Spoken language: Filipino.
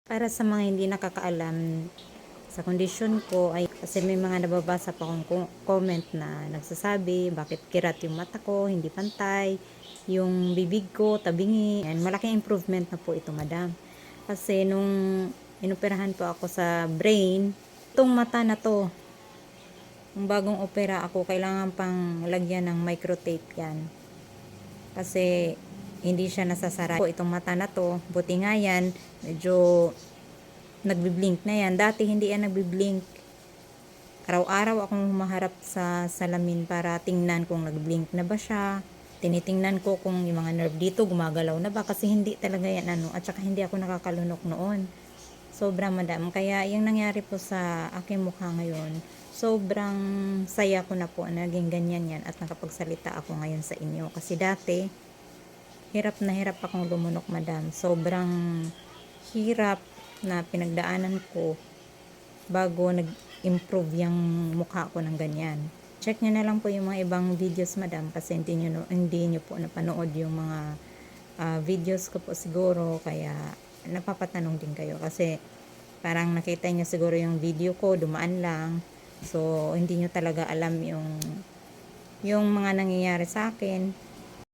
Para sa mga hindi nakakaalam sa kondisyon ko ay kasi may mga nababasa pa akong comment na nagsasabi bakit kirat yung mata ko, hindi pantay, yung bibig ko, tabingi. And malaking improvement na po ito, madam. Kasi nung inoperahan po ako sa brain, itong mata na to, yung bagong opera ako, kailangan pang lagyan ng microtape yan. Kasi hindi siya nasasara po itong mata na to. Buti nga yan, medyo nagbi-blink na yan. Dati hindi yan nagbi-blink. Araw-araw akong humaharap sa salamin para tingnan kung nag-blink na ba siya. Tinitingnan ko kung yung mga nerve dito gumagalaw na ba, kasi hindi talaga yan at saka hindi ako nakakalunok noon. Sobrang, madam. Kaya yung nangyari po sa aking mukha ngayon, sobrang saya ko na po na naging ganyan yan at nakapagsalita ako ngayon sa inyo. Kasi dati, hirap na hirap akong lumunok, madam. Sobrang hirap na pinagdaanan ko bago nag-improve yung mukha ko ng ganyan. Check nyo na lang po yung mga ibang videos, madam, kasi hindi nyo po napanood yung mga videos ko po siguro, kaya napapatanong din kayo kasi parang nakita nyo siguro yung video ko, dumaan lang, so hindi nyo talaga alam yung mga nangyayari sa akin.